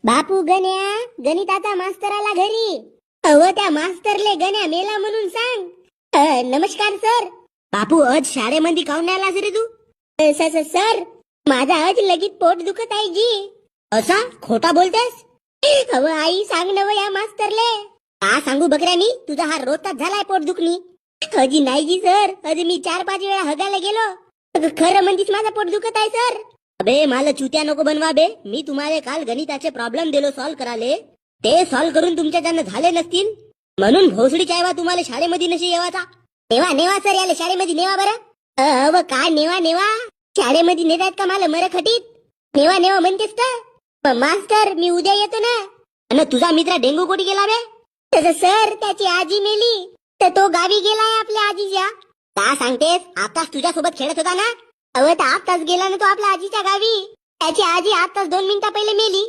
बापू गण्या, गणिताचा मास्तर आला घरी. त्या मास्तरले गण्या मेला म्हणून सांग. नमस्कार सर. बापू आज शाळेमध्ये काऊन नाही आलास रे तू? सर माझा आज लगीत पोट दुखत आहे जी. असा खोटा बोलतेस? आई सांग नव या मास्तरले. का सांगू बकऱ्यानी, तुझा हा रोजचाच झालाय पोट दुखणी. अजी नाही जी सर, अजी मी 4-5 वेळा हगायला गेलो. खरं म्हणतीस माझा पोट दुखत आहे सर. अबे मला चुत्या नको बनवा बे. मी तुम्हाला काल गणिताचे प्रॉब्लेम दिलो सॉल्व्ह कराले. ते सॉल्व्ह करून तुमच्या ज्यांना झाले नसतील म्हणून भोसडीच्या एव्हा तुम्हाला शाळेमध्ये नशी येवाचा. नेवा नेवा सर याले शाळेमध्ये नेवा बरं. काय नेवा नेवा, शाळेमध्ये नेतायत का मला मरखटीत? नेवा नेवा म्हणतेस का? मास्टर मी उद्या येतो ना. आणि तुझा मित्र डेंगू कोटी गेला बे? तसं सर त्याची आजी मेली तर तो गावी गेलाय आपल्या आजीच्या. का सांगतेस? आकाश तुझ्यासोबत खेळत होता ना? तर आताच गेला ना तो आपल्या आजीच्या गावी. त्याची आजी आताच 2 मिनिटा पहिले मेली.